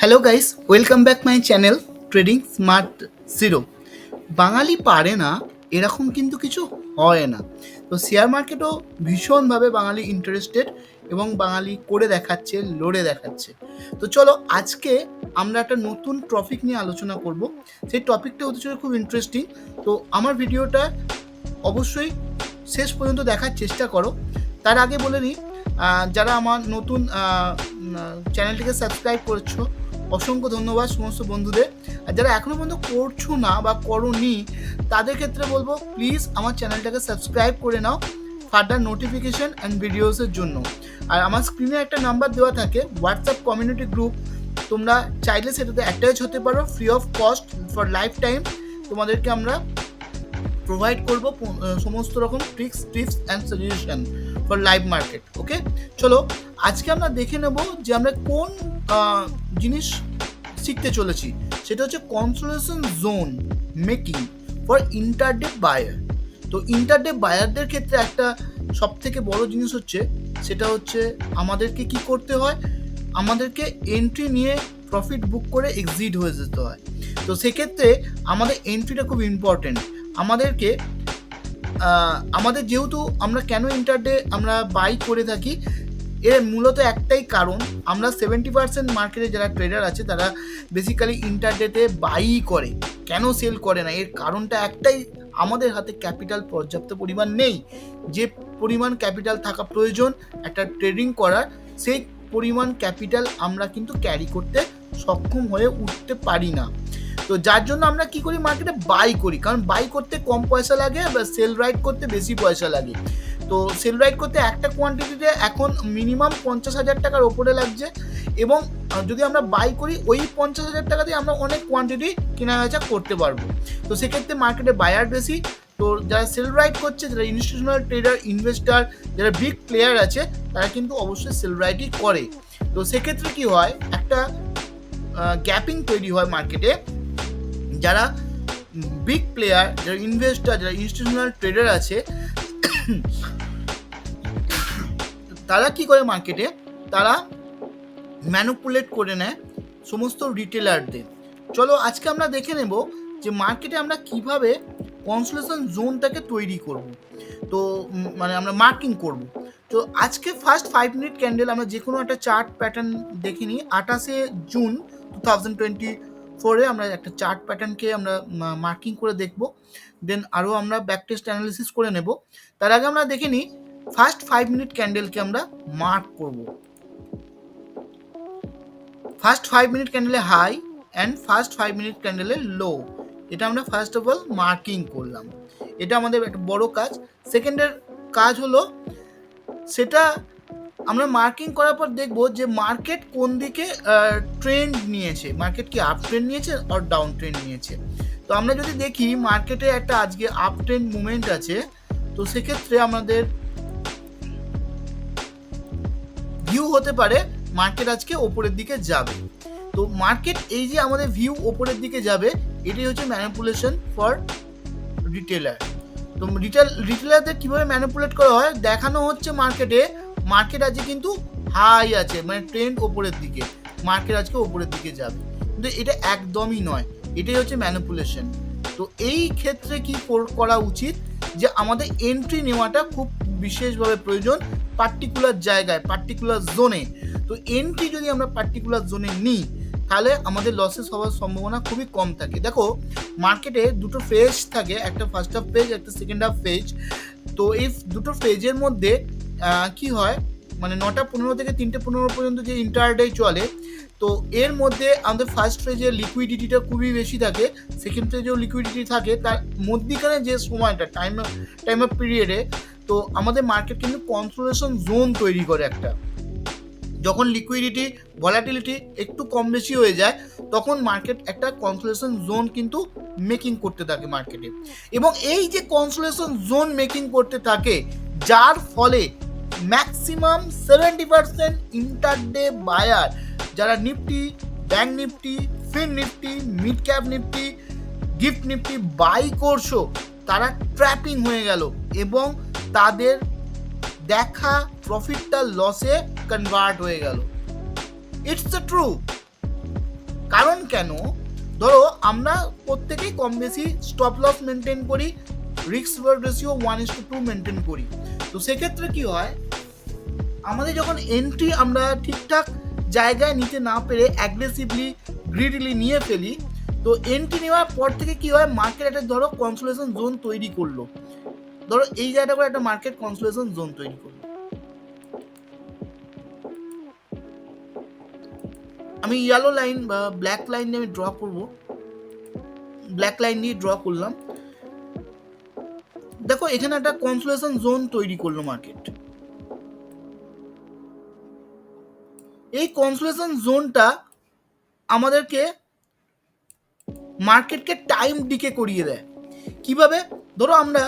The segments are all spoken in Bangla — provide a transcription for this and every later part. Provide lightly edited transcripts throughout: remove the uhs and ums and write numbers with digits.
Hello guys, welcome back my channel trading smart zero. বাঙালি পারে না এরকম কিন্তু কিছু হয় না। তো শেয়ার মার্কেটও ভীষণভাবে বাঙালি ইন্টারেস্টেড এবং বাঙালি করে দেখাচ্ছে, লড়ে দেখাচ্ছে। তো চলো আজকে আমরা একটা নতুন টপিক নিয়ে আলোচনা করব। সেই টপিকটা হতে চলে খুব ইন্টারেস্টিং। তো আমার ভিডিওটা অবশ্যই শেষ পর্যন্ত দেখার চেষ্টা করো। তার আগে বলে নিই, যারা আমার নতুন চ্যানেলটিকে সাবস্ক্রাইব করছো অসংখ্য ধন্যবাদ সমস্ত বন্ধুদের। আর যারা এখনও পর্যন্ত করছো না বা করোনি তাদের ক্ষেত্রে বলবো প্লিজ আমার চ্যানেলটাকে সাবস্ক্রাইব করে নাও ফার্দার নোটিফিকেশন অ্যান্ড ভিডিওসের জন্য। আর আমার স্ক্রিনে একটা নাম্বার দেওয়া থাকে হোয়াটসঅ্যাপ কমিউনিটি গ্রুপ, তোমরা চাইলে সেটাতে অ্যাটাচ হতে পারো free of cost for lifetime. তোমাদেরকে আমরা প্রোভাইড করব সমস্ত রকম tricks tips and suggestion for live market. Okay, চলো আজকে আমরা দেখে নেব যে আমরা কোন জিনিস শিখতে চলেছি। সেটা হচ্ছে consolation zone making for intraday buyer. তো ইন্টারডে বায়ারদের ক্ষেত্রে একটা সব থেকে বড় জিনিস হচ্ছে সেটা হচ্ছে আমাদেরকে কি করতে হয়, আমাদেরকে এন্ট্রি নিয়ে প্রফিট বুক করে এক্সিট হয়ে যেতে হয়। তো সেক্ষেত্রে আমাদের এন্ট্রিটা খুব ইম্পর্টেন্ট। আমাদেরকে আমাদের যেহেতু আমরা কেন ইন্টারডে আমরা বাই করে থাকি, এর মূলত একটাই কারণ, আমরা 70% মার্কেটে যারা ট্রেডার আছে তারা বেসিক্যালি ইন্টারডেতে বাই করে, কেন সেল করে না এর কারণটা একটাই, আমাদের হাতে ক্যাপিটাল পর্যাপ্ত পরিমাণ নেই। যে পরিমাণ ক্যাপিটাল থাকা প্রয়োজন একটা ট্রেডিং করার, সেই পরিমাণ ক্যাপিটাল আমরা কিন্তু ক্যারি করতে সক্ষম হয়ে উঠতে পারি না। তো যার জন্য আমরা কি করি, মার্কেটে বাই করি, কারণ বাই করতে কম পয়সা লাগে বা সেল রাইট করতে বেশি পয়সা লাগে। তো সেল রাইট করতে একটা কোয়ান্টিটিতে এখন মিনিমাম 50,000 টাকার ওপরে লাগছে, এবং যদি আমরা বাই করি ওই 50,000 টাকা দিয়ে আমরা অনেক কোয়ান্টিটি কেনা বেচা করতে পারবো। তো সেক্ষেত্রে মার্কেটে বায়ার বেশি। তো যারা সেল রাইট করছে, যারা ইনস্টিটিউশনাল ট্রেডার, ইনভেস্টার, যারা বিগ প্লেয়ার আছে তারা কিন্তু অবশ্যই সেল রাইটই করে। তো সেক্ষেত্রে কি হয়, একটা গ্যাপিং তৈরি হয় মার্কেটে। যারা বিগ প্লেয়ার, যারা ইনভেস্টার, যারা ইনস্টিটিউশনাল ট্রেডার আছে তারা কি করে মার্কেটে, তারা ম্যানুপুলেট করে নেয় সমস্ত রিটেলারদের। চলো আজকে আমরা দেখে নেব যে মার্কেটে আমরা কিভাবে কনসোলেশন জোনটাকে তৈরি করব। তো মানে আমরা মার্কিং করব। তো আজকে ফার্স্ট 5 মিনিট ক্যান্ডেল আমরা যে কোনো একটা চার্ট প্যাটার্ন দেখে নিই। 28শে জুন 2024 আমরা একটা চার্ট প্যাটার্নকে আমরা মার্কিং করে দেখব, দেন আরও আমরা ব্যাক টেস্ট অ্যানালিসিস করে নেব। তার আগে আমরা দেখে নিই ফার্স্ট 5 মিনিট ক্যান্ডেলকে আমরা মার্ক করব। ফার্স্ট 5 মিনিট ক্যান্ডেলে হাই অ্যান্ড ফার্স্ট 5 মিনিট ক্যান্ডেলে লো, এটা আমরা ফার্স্ট অফ অল মার্কিং করলাম। এটা আমাদের একটা বড় কাজ। সেকেন্ডের কাজ হলো সেটা আমরা মার্কিং করার পর দেখব যে মার্কেট কোন দিকে ট্রেন্ড নিয়েছে, মার্কেট কি আপ ট্রেন্ড নিয়েছে আর ডাউন ট্রেন্ড নিয়েছে। তো আমরা যদি দেখি মার্কেটে একটা আজকে আপ ট্রেন্ড মুভমেন্ট আছে, তো সেক্ষেত্রে আমাদের ভিউ হতে পারে মার্কেট আজকে ওপরের দিকে যাবে। তো মার্কেট এই যে আমাদের ভিউ ওপরের দিকে যাবে, এটাই হচ্ছে ম্যানিপুলেশন ফর রিটেলার। তো রিটেলারদের কীভাবে ম্যানিপুলেট করা হয়, দেখানো হচ্ছে মার্কেটে মার্কেট আজকে কিন্তু হাই আছে, মানে ট্রেন্ড ওপরের দিকে, মার্কেট আজকে ওপরের দিকে যাবে, কিন্তু এটা একদমই নয়, এটাই হচ্ছে ম্যানিপুলেশন। তো এই ক্ষেত্রে কি করা উচিত, যে আমাদের এন্ট্রি নেওয়াটা খুব বিশেষভাবে প্রয়োজন পার্টিকুলার জায়গায়, পার্টিকুলার জোনে। তো এন্ট্রি যদি আমরা পার্টিকুলার জোনে নিই তাহলে আমাদের লসেস হওয়ার সম্ভাবনা খুবই কম থাকে। দেখো মার্কেটে দুটো ফেজ থাকে, একটা ফার্স্ট হাফ ফেজ, একটা সেকেন্ড হাফ ফেজ। তো এই দুটো ফেজের মধ্যে কি হয়, মানে 9:15 থেকে 3:15 পর্যন্ত যে ইন্টারডে চলে, তো এর মধ্যে আমাদের ফার্স্ট ফেজের লিকুইডিটিটা খুবই বেশি থাকে, সেকেন্ড ফেজেও লিকুইডিটি থাকে, তার মধ্যিখানে যে সময়টা টাইম অফ পিরিয়ডে, তো আমাদের মার্কেট কিন্তু কনসোলেশন জোন তৈরি করে একটা। যখন লিকুইডিটি ভলাটিলিটি একটু কম বেশি হয়ে যায় তখন মার্কেট একটা কনসোলেশন জোন কিন্তু মেকিং করতে থাকে মার্কেটে, এবং এই যে কনসোলেশন জোন মেকিং করতে থাকে যার ফলে ম্যাক্সিমাম 70% ইন্টারডে বায়ার, যারা Nifty, bank Nifty, fin Nifty, mid cap Nifty, gift Nifty buy করছো, তারা ট্র্যাপিং হয়ে গেল এবং তাদের দেখা প্রফিটটা লসে কনভার্ট হয়ে গেল। It's the true. কেন, ধরো আমরা প্রত্যেকেই কম বেশি স্টপ লস মেনটেন করি, রিস্ক রিওয়ার্ড রেশিও 1:2 মেনটেন করি। তো সেক্ষেত্রে কি হয়, আমাদের যখন এন্ট্রি আমরা ঠিকঠাক জায়গায় নিতে না পেরে অ্যাগ্রেসিভলি গ্রিডিলি নিয়ে ফেলি, তো এন্ট্রি নেওয়ার পর থেকে কি হয়, মার্কেট একটা ধরো কনসোলেশন জোন তৈরি করলো, ধরো এই জায়গাটা করে একটা মার্কেট কনসোলেশন জোন তৈরি করলো। আমি ইয়েলো লাইন বা ব্ল্যাক লাইন দিয়ে আমি ড্র করব, ব্ল্যাক লাইন দিয়ে ড্র করলাম। দেখো এখানে একটা কনসোলেশন জোন তৈরি করলো মার্কেট। এই কনসোলেশন জোনটা আমাদেরকে মার্কেটকে টাইম ডিকে করিয়ে দেয়। কিভাবে, ধরো আমরা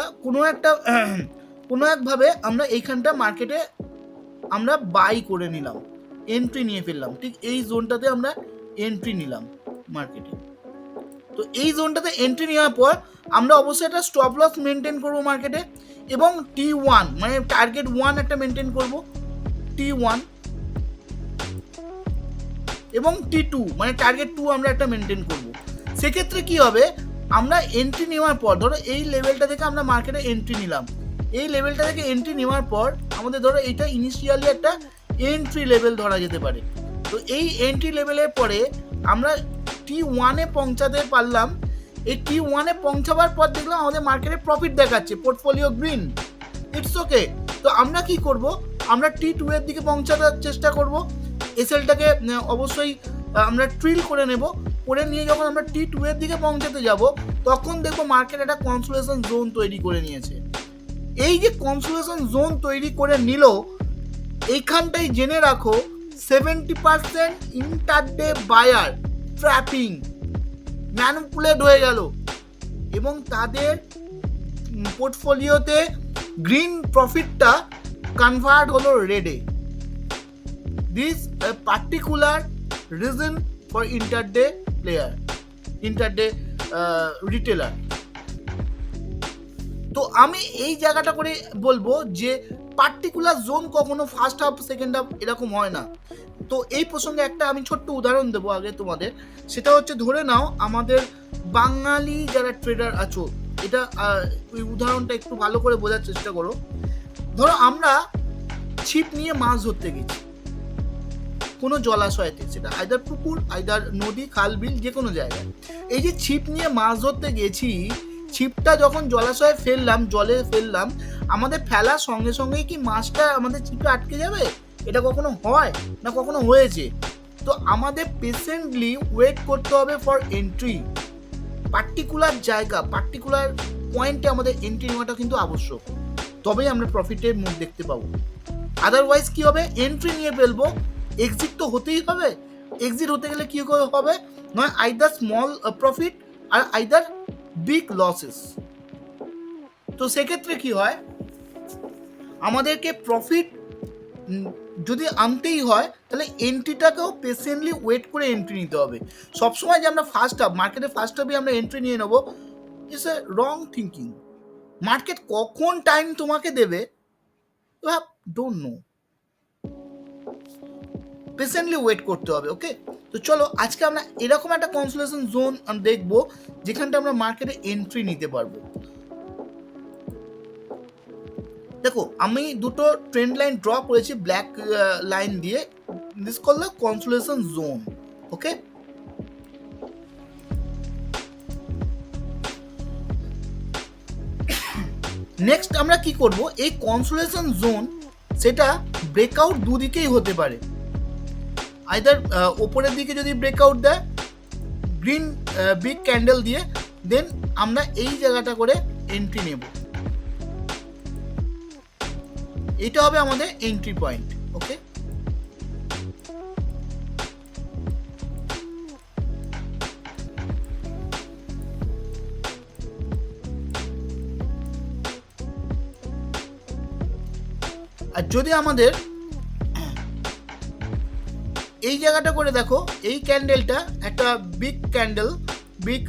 কোনো একভাবে আমরা এইখানটা মার্কেটে আমরা বাই করে নিলাম, এন্ট্রি নিয়ে ফেললাম, ঠিক এই জোনটাতে আমরা এন্ট্রি নিলাম মার্কেটে। তো এই জোনটাতে এন্ট্রি নেওয়ার পর আমরা অবশ্যই একটা স্টপ লস মেনটেন করবো মার্কেটে, এবং T1 মানে টার্গেট 1 একটা মেনটেন করবো, T1 এবং T2 মানে টার্গেট 2 আমরা একটা মেনটেন করবো। সেক্ষেত্রে কি হবে, আমরা এন্ট্রি নেওয়ার পর ধরো এই লেভেলটা থেকে আমরা মার্কেটে এন্ট্রি নিলাম, এই লেভেলটা থেকে এন্ট্রি নেওয়ার পর আমাদের ধরো এইটা ইনিশিয়ালি একটা এন্ট্রি লেভেল ধরা যেতে পারে। তো এই এন্ট্রি লেভেলের পরে আমরা T1-এ পৌঁছাতে পারলাম, এই T1-এ পৌঁছাবার পর দেখলাম আমাদের মার্কেটে প্রফিট দেখাচ্ছে, পোর্টফোলিও গ্রিন, ইটস ওকে। তো আমরা কি করব, আমরা T2 এর দিকে পৌঁছাতে চেষ্টা করব, এসএলটাকে অবশ্যই আমরা ট্রিল করে নেব, করে নিয়ে যখন আমরা T2 এর দিকে পৌঁছাতে যাব তখন দেখবো মার্কেট একটা কনসোলেশন জোন তৈরি করে নিয়েছে। এই যে কনসোলেশন জোন তৈরি করে নিল, এইখানটাই জেনে রাখো 70% ইন্টারডে বায়ার ট্র্যাপিং ম্যানিপুলেট হয়ে গেল এবং তাদের পোর্টফোলিওতে গ্রিন প্রফিটটা কনভার্ট হলো রেডে। This particular reason for intraday player, intraday retailer. তো আমি এই জায়গাটা করে বলবো যে পার্টিকুলার জোন কখনো ফার্স্ট হাফ সেকেন্ড হাফ এরকম হয় না। তো এই প্রসঙ্গে একটা আমি ছোট্ট উদাহরণ দেবো আগে তোমাদের, সেটা হচ্ছে ধরে নাও আমাদের বাঙালি যারা ট্রেডার আছো, এটা ওই উদাহরণটা একটু ভালো করে বোঝার চেষ্টা করো। ধরো আমরা ছিপ নিয়ে মাছ ধরতে গেছি কোনো জলাশয়তে, সেটা আইদার পুকুর, আইদার নদী, খাল, বিল, যে কোনো জায়গায়। এই যে ছিপ নিয়ে মাছ ধরতে গেছি, ছিপটা যখন জলাশয়ে ফেললাম, জলে ফেললাম, আমাদের ফেলার সঙ্গে সঙ্গেই কি মাছটা আমাদের ছিপে আটকে যাবে? এটা কখনো হয় না, কখনো হয়েছে? তো আমাদের পেশেন্টলি ওয়েট করতে হবে ফর এন্ট্রি। পার্টিকুলার জায়গা, পার্টিকুলার পয়েন্টে আমাদের এন্ট্রি নেওয়াটা কিন্তু আবশ্যক, তবেই আমরা প্রফিটের মুখ দেখতে পাবো। আদারওয়াইজ কি হবে, এন্ট্রি নিয়ে ফেলবো, এক্সিট তো হতেই হবে। এক্সিট হতে গেলে কি হবে, নয় either small profit are either big losses. তো সেক্ষেত্রে কি হয়, আমাদেরকে প্রফিট যদি আনতেই হয় তাহলে এন্ট্রিটাকেও পেশেন্টলি ওয়েট করে এন্ট্রি নিতে হবে। সবসময় যে আমরা ফার্স্ট হাফ মার্কেটে ফার্স্ট হাফে আমরা এন্ট্রি নিয়ে নেবো, it's a wrong thinking. Market কখন টাইম তোমাকে দেবে you have don't know, patiently wait করতে হবে। ওকে, তো চলো আজকে আমরা এরকম একটা কনসোলেশন জোন দেখবো যেখানটা আমরা মার্কেটে এন্ট্রি নিতে পারবো। দেখো আমি দুটো ট্রেন্ড লাইন ড্র করেছি ব্ল্যাক লাইন দিয়ে, this call the consolation zone. Okay, next আমরা কি করব, এই কনসোলেশন জোন সেটা ব্রেকআউট দুদিকেই হতে পারে। আইদার ওপরের দিকে যদি ব্রেকআউট দেয় গ্রিন বিগ ক্যান্ডেল দিয়ে, দেন আমরা এই জায়গাটা করে এন্ট্রি নেব, এটা হবে আমাদের এন্ট্রি পয়েন্ট। ওকে, আর যদি আমাদের এই জায়গাটা করে দেখো, এই ক্যান্ডেলটা একটা big candle, big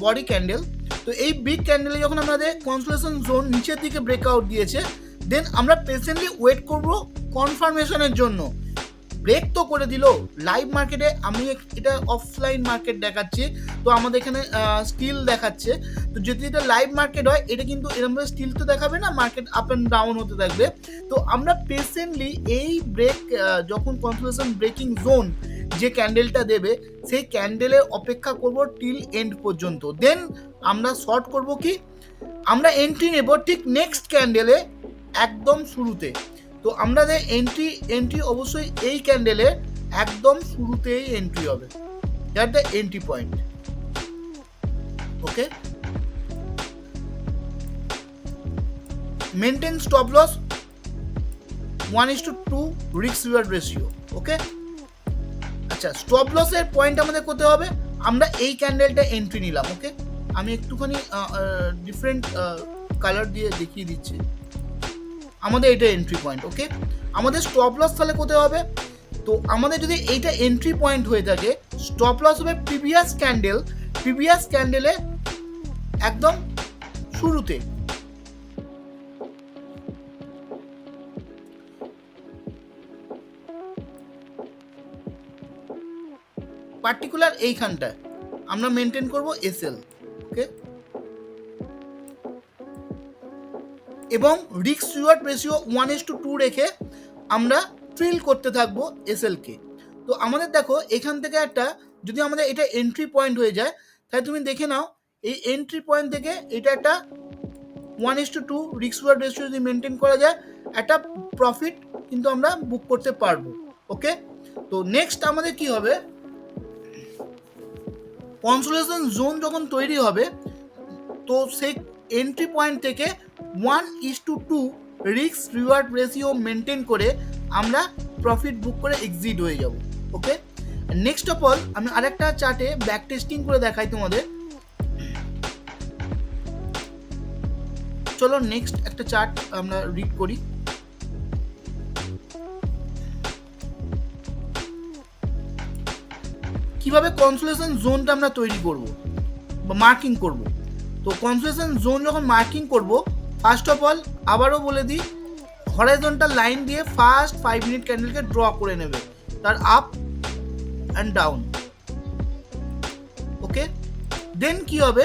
body candle. তো এই বিগ ক্যান্ডেলে যখন আমাদের কনসোলেশন জোন নিচের দিকে ব্রেকআউট দিয়েছে, দেন আমরা পেশেন্টলি ওয়েট করব কনফার্মেশনের জন্য। ব্রেক তো করে দিল। লাইভ মার্কেটে আমি এটা অফলাইন মার্কেট দেখাচ্ছি, তো আমাদের এখানে স্টিল দেখাচ্ছে। তো যদি এটা লাইভ মার্কেট হয় এটা কিন্তু এরকমভাবে স্টিল তো দেখাবে না, মার্কেট আপ অ্যান্ড ডাউন হতে থাকবে। তো আমরা পেশেন্টলি এই ব্রেক যখন কনসোলিডেশন ব্রেকিং জোন যে ক্যান্ডেলটা দেবে সেই ক্যান্ডেলের অপেক্ষা করব টিল এন্ড পর্যন্ত। দেন আমরা শর্ট করব কি, আমরা এন্ট্রি নেব ঠিক নেক্সট ক্যান্ডেলে একদম শুরুতে। তো আমাদের এন্ট্রি অবশ্যই এই ক্যান্ডেলে একদম শুরুতেই এন্ট্রি হবে, that the entry point. Okay, maintain stop loss 1:2 risk reward ratio. Okay, আচ্ছা স্টপ লসের পয়েন্ট আমাদের করতে হবে, আমরা এই ক্যান্ডেলটা এন্ট্রি নিলাম। ওকে, আমি একটুখানি ডিফারেন্ট কালার দিয়ে দেখিয়ে দিচ্ছি। আমাদের এটা এন্ট্রি পয়েন্ট। ওকে, আমাদের স্টপ লস তাহলে কোথায় হবে, তো আমাদের যদি এইটা এন্ট্রি পয়েন্ট হয়ে থাকে স্টপ লস হবে প্রিভিয়াস ক্যান্ডেলে একদম শুরুতে। পার্টিকুলার এইখানটায় আমরা মেনটেন করব এসএল। ওকে, এবং রিস্ক রিওয়ার্ড রেশিও 1:2 রেখে আমরা ফিল করতে থাকবো এসএলকে। তো আমাদের দেখো এখান থেকে একটা যদি আমাদের এটা এন্ট্রি পয়েন্ট হয়ে যায় তাহলে তুমি দেখে নাও এই এন্ট্রি পয়েন্ট থেকে এটা একটা 1:2 রিস্ক রিওয়ার্ড রেশিও যদি মেনটেন করা যায় একটা প্রফিট কিন্তু আমরা বুক করতে পারবো। ওকে, তো নেক্সট আমাদের কি হবে, কনসোলিডেশন জোন যখন তৈরি হবে তো সেই এন্ট্রি পয়েন্ট থেকে 1:2 রিস্ক রিওয়ার্ড রেশিও মেনটেন করে আমরা প্রফিট বুক করে এক্সিট হয়ে যাব। ওকে, নেক্সট অফ অল আমি আরেকটা চার্টে ব্যাক টেস্টিং করে দেখাই তোমাদের। চলো নেক্সট একটা চার্ট আমরা রিড করি। কিভাবে কনসোলিডেশন জোনটা আমরা তৈরি করব বা মার্কিং করব। তো কনসোলিডেশন জোন যখন মার্কিং করব ফার্স্ট অফ অল আবারও বলে দিই, হরাইজন্টাল লাইন দিয়ে ফার্স্ট 5 মিনিট ক্যান্ডেলকে ড্র করে নেবে তার আপ অ্যান্ড ডাউন। ওকে, দেন কি হবে,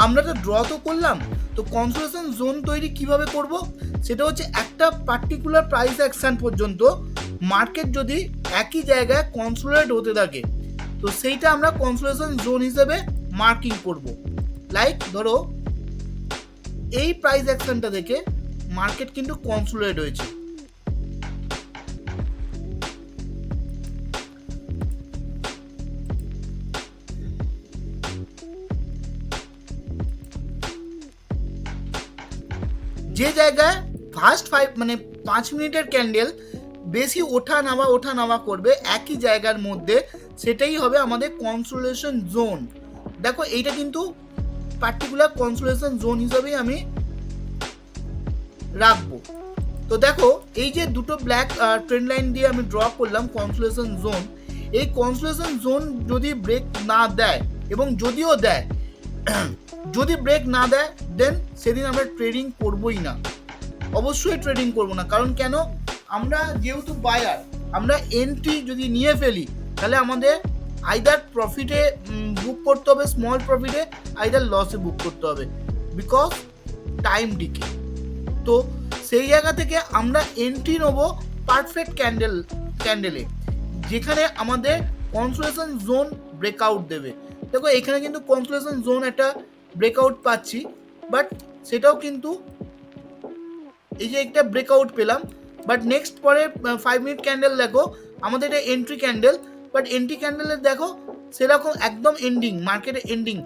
আমরা তো ড্র তো করলাম, তো কনসোলিডেশন জোন তৈরি কিভাবে করব সেটা হচ্ছে একটা পার্টিকুলার প্রাইস অ্যাকশন পর্যন্ত মার্কেট যদি একই জায়গায় কনসোলিডেট হতে থাকে তো সেইটা আমরা কনসোলিডেশন জোন হিসেবে মার্কিং করব। লাইক ধরো এই প্রাইস অ্যাকশনটা থেকে মার্কেট কিন্তু কনসোলিডেট হয়েছে, যে জায়গায় ফার্স্ট 5 মিনিটের ক্যান্ডেল বেশি ওঠা নামা করবে একই জায়গার মধ্যে, সেটাই হবে আমাদের কনসোলিডেশন জোন। দেখো এইটা কিন্তু পার্টিকুলার কনসোলিডেশন জোন হিসাবেই আমি রাখবো। তো দেখো এই যে দুটো ব্ল্যাক ট্রেন্ড লাইন দিয়ে আমি ড্র করলাম কনসোলিডেশন জোন, এই কনসোলিডেশন জোন যদি ব্রেক না দেয় এবং যদিও দেয় যদি ব্রেক না দেয় দেন সেদিন আমরা ট্রেডিং করবোই না, অবশ্যই ট্রেডিং করবো না। কারণ কেন, আমরা যেহেতু বায়ার, আমরা এন্ট্রি যদি নিয়ে ফেলি তাহলে আমাদের আইদার প্রফিটে বুক করতে হবে স্মল প্রফিটে, আইদার লসে বুক করতে হবে বিকজ টাইম ডিকে। তো সেই জায়গা থেকে আমরা এন্ট্রি নেবো পারফেক্ট ক্যান্ডেলে যেখানে আমাদের কনসোলিডেশন জোন ব্রেকআউট দেবে। দেখো এখানে কিন্তু কনসোলিডেশন জোন একটা ব্রেকআউট পাচ্ছি, বাট সেটাও কিন্তু এই যে একটা ব্রেকআউট পেলাম, বাট নেক্সট পরে 5 মিনিট ক্যান্ডেল দেখো আমাদের এটা এন্ট্রি ক্যান্ডেল, বাট এন্ট্রি ক্যান্ডেলের দেখো সেরকম একদম এন্ডিং, মার্কেটে এন্ডিং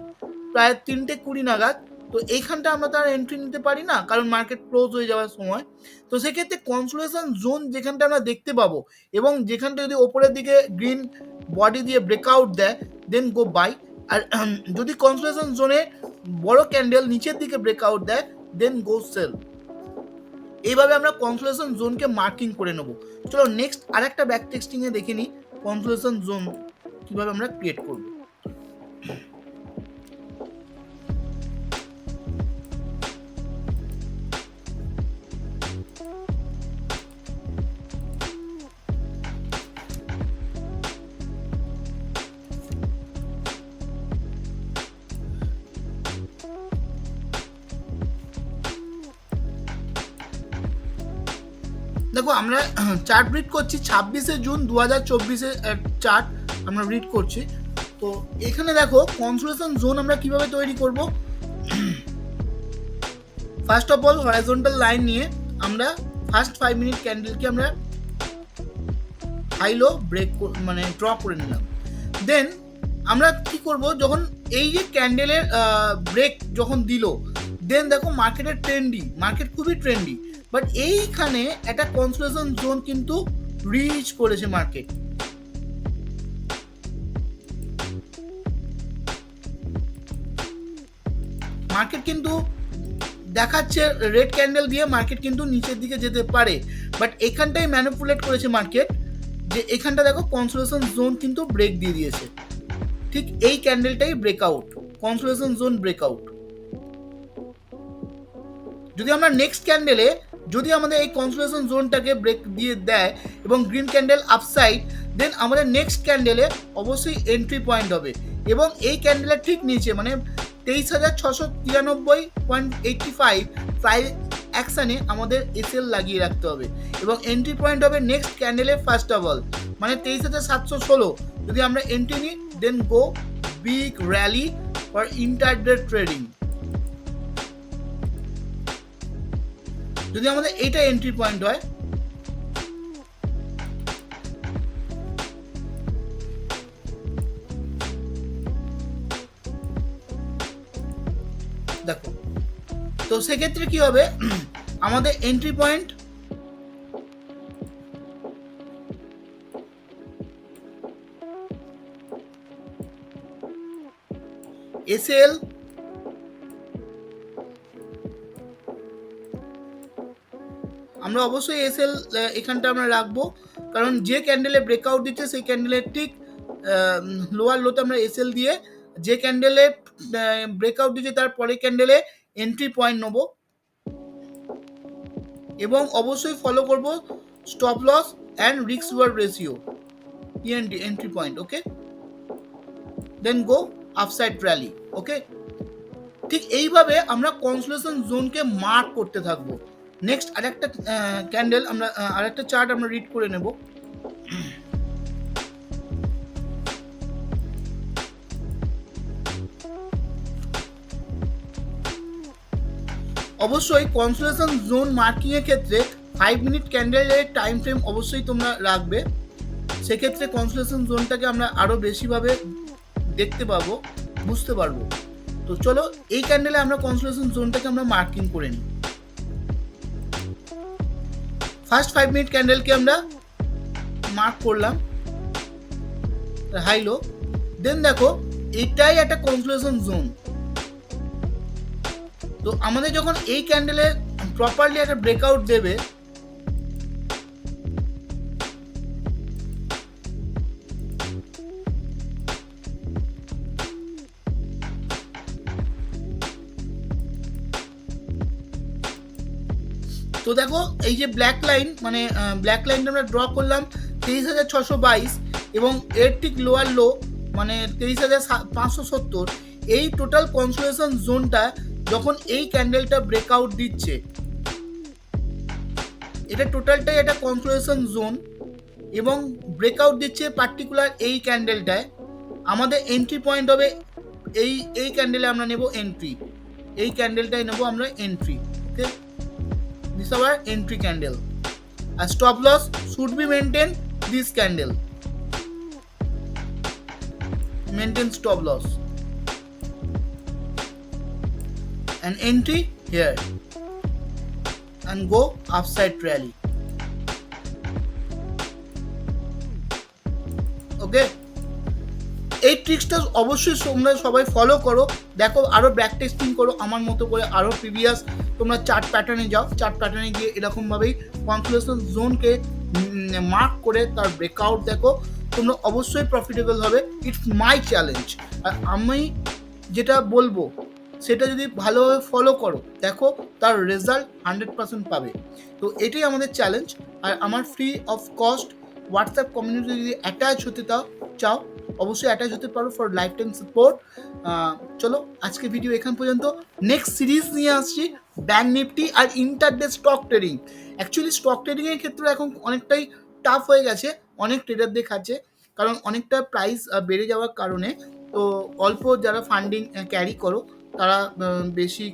প্রায় 3:20 নাগাদ। তো এইখানটা আমরা তার এন্ট্রি নিতে পারি না কারণ মার্কেট ক্লোজ হয়ে যাওয়ার সময়। তো সেক্ষেত্রে কনসোলিডেশন জোন যেখানটা আমরা দেখতে পাবো এবং যেখানটা যদি ওপরের দিকে গ্রিন বডি দিয়ে ব্রেকআউট দেয় দেন গো বাই, আর যদি কনসোলিডেশন জোনে বড় ক্যান্ডেল নিচের দিকে ব্রেকআউট দেয় দেন গো সেল। এইভাবে আমরা কনসোলিডেশন জোনকে মার্কিং করে নেব। চলো নেক্সট আরেকটা ব্যাক টেস্টিংয়ে দেখে নিই কনসোলিডেশন জোন কীভাবে আমরা ক্রিয়েট করব। দেখো আমরা চার্ট রিড করছি 26শে জুন 2024-এর চার্ট আমরা রিড করছি। তো এখানে দেখো কনসোলেশন জোন আমরা কিভাবে তৈরি করব। First of all horizontal line নিয়ে আমরা ফার্স্ট 5 মিনিট ক্যান্ডেলকে আমরা হাই লো ব্রেক মানে ড্র করে নিলাম। দেন আমরা কি করব, যখন এই যে ক্যান্ডেলের ব্রেক যখন দিল, দেন দেখো মার্কেটের মার্কেট খুবই ট্রেন্ডি, বাট এইখানে একটা কনসোলেশন জোন কিন্তু রিচ করেছে মার্কেট। মার্কেট কিন্তু দেখাচ্ছে রেড ক্যান্ডেল দিয়ে মার্কেট কিন্তু নিচের দিকে যেতে পারে, বাট এখানটাই ম্যানিপুলেট করেছে মার্কেট যে এখানটা দেখো কনসোলেশন জোন কিন্তু ব্রেক দিয়ে দিয়েছে। ঠিক এই ক্যান্ডেলটাই ব্রেকআউট, কনসোলেশন জোন ব্রেকআউট। যদি আমরা নেক্সট ক্যান্ডেলে যদি আমাদের এই কনসোলেশন জোনটাকে ব্রেক দিয়ে দেয় এবং গ্রিন ক্যান্ডেল আপসাইড, দেন আমাদের নেক্সট ক্যান্ডেলে অবশ্যই এন্ট্রি পয়েন্ট হবে। এবং এই ক্যান্ডেলের ঠিক নিচে মানে 23,693.85 প্রাইস অ্যাকশানে আমাদের এসএল লাগিয়ে রাখতে হবে এবং এন্ট্রি পয়েন্ট হবে নেক্সট ক্যান্ডেলে ফার্স্ট অফ অল মানে 23,716। যদি আমরা এন্ট্রি নিই, then go big rally for intraday trading. যদি আমাদের এইটা এন্ট্রি পয়েন্ট হয়, দেখো তো সেক্ষেত্রে কি হবে, আমাদের এন্ট্রি পয়েন্ট এসএল আমরা অবশ্যই এসএল এখানটা আমরা রাখবো, কারণ যে ক্যান্ডেলে ব্রেকআউট দিচ্ছে সেই ক্যান্ডেলের ঠিক লোয়ার লোতে আমরা এসএল দিয়ে যে ক্যান্ডেলে ব্রেকআউট দিচ্ছে তার পরে ক্যান্ডেলে এন্ট্রি পয়েন্ট নেব এবং অবশ্যই ফলো করব stop loss and risk reward ratio ENT entry point. Okay, then go upside rally. Okay, ঠিক এইভাবে আমরা কনসোলেশন জোনকে মার্ক করতে থাকবো। নেক্সট আরেকটা ক্যান্ডেল আমরা আরেকটা চার্ট আমরা রিড করে নেব। অবশ্যই কনসোলেশন জোন মার্কিং এর ক্ষেত্রে 5 মিনিট ক্যান্ডেলের টাইম ফ্রেম অবশ্যই তোমরা রাখবে, সেক্ষেত্রে কনসোলেশন জোনটাকে আমরা আরো বেশিভাবে দেখতে পাবো, বুঝতে পারবো। তো চলো এই ক্যান্ডেলে আমরা কনসোলেশন জোনটাকে আমরা মার্কিং করে নিই। ফার্স্ট 5 মিনিট ক্যান্ডেলকে আমরা মার্ক করলাম হাই লো, দেন দেখো এটাই একটা কনসোলেশন জোন। তো আমাদের যখন এই ক্যান্ডেলে প্রপারলি একটা ব্রেকআউট দেবে, তো দেখো এই যে ব্ল্যাক লাইন মানে ব্ল্যাক লাইনটা আমরা ড্র করলাম 23,622 এবং এর ঠিক লোয়ার লো মানে 23,570। এই টোটাল কনসোলেশন জোনটা যখন এই ক্যান্ডেলটা ব্রেকআউট দিচ্ছে, এটা টোটালটাই একটা কনসোলেশন জোন এবং ব্রেকআউট দিচ্ছে পার্টিকুলার এই ক্যান্ডেলটায়, আমাদের এন্ট্রি পয়েন্ট হবে এই ক্যান্ডেলে আমরা নেব এন্ট্রি, এই ক্যান্ডেলটাই নেব আমরা entry. Okay, this is our entry candle. A stop loss should be maintained this candle. Maintain stop loss. An entry here and go upside rally. Okay. এই ট্রিক্সটা অবশ্যই তোমরা সবাই ফলো করো, দেখো আরও ব্যাক টেস্টিং করো আমার মতো করে, আরও প্রিভিয়াস তোমরা চার্ট প্যাটার্নে যাও, চার্ট প্যাটার্নে গিয়ে এরকমভাবেই কনসোলেশন জোনকে মার্ক করে তার ব্রেকআউট দেখো, তোমরা অবশ্যই প্রফিটেবল হবে। It's my challenge. আর আমি যেটা বলবো সেটা যদি ভালোভাবে ফলো করো, দেখো তার রেজাল্ট 100% পাবে। তো এটাই আমাদের চ্যালেঞ্জ। আর আমার free of cost WhatsApp community যদি অ্যাটাচ হতে চাও অবশ্যই অ্যাটাচ হতে পারো ফর লাইফ টাইম সাপোর্ট। চলো আজকে ভিডিও এখান পর্যন্ত। নেক্সট সিরিজ নিয়ে আসছি ব্যাংক নিফটি আর intraday stock trading. Actually stock ট্রেডিংয়ের ক্ষেত্রে এখন অনেকটাই টাফ হয়ে গেছে অনেক ট্রেডারদের কাছে, কারণ অনেকটা প্রাইস বেড়ে যাওয়ার কারণে। তো অল্প যারা ফান্ডিং ক্যারি করো তারা বেশি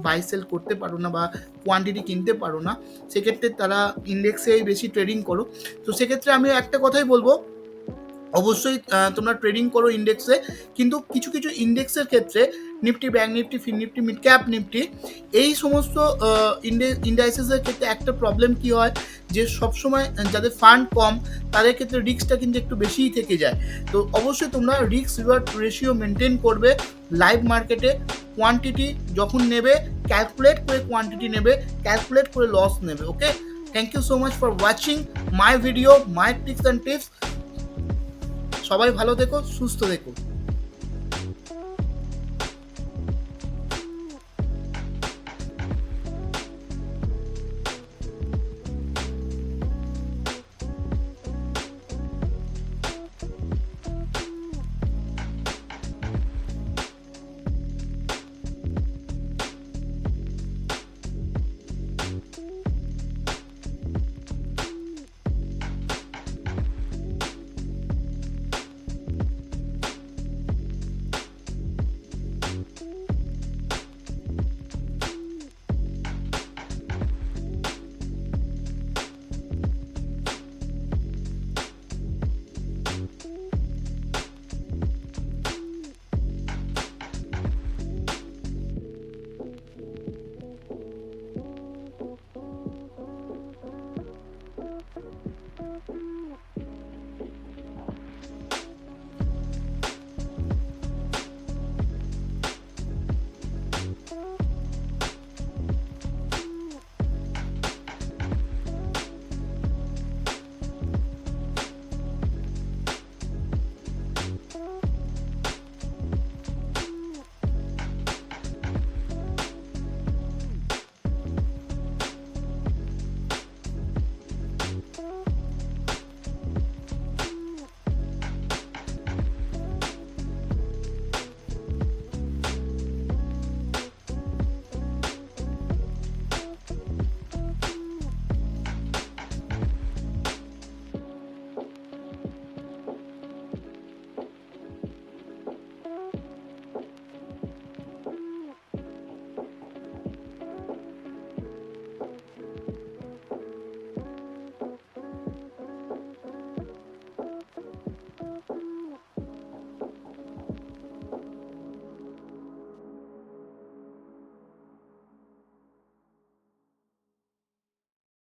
বাই সেল করতে পারো না বা কোয়ান্টিটি কিনতে পারো না, সেক্ষেত্রে তারা ইন্ডেক্সেই বেশি ট্রেডিং করো। তো সেক্ষেত্রে আমি একটা কথাই বলবো, অবশ্যই তোমরা ট্রেডিং করো ইন্ডেক্সে, কিন্তু কিছু কিছু ইন্ডেক্সের ক্ষেত্রে Nifty, bank Nifty, fin Nifty, mid cap Nifty, এই সমস্ত ইন্ডাইসেসের ক্ষেত্রে একটা প্রবলেম কি হয় যে সবসময় যাদের ফান্ড কম তাদের ক্ষেত্রে রিস্কটা কিন্তু একটু বেশিই থেকে যায়। তো অবশ্যই তোমরা রিস্ক রিওয়ার্ড রেশিও মেনটেন করবে। লাইভ মার্কেটে কোয়ান্টিটি যখন নেবে ক্যালকুলেট করে কোয়ান্টিটি নেবে, ক্যালকুলেট করে লস নেবে। Okay, thank you so much for watching my video, my tricks and tips. সবাই ভালো থেকো, সুস্থ থেকো।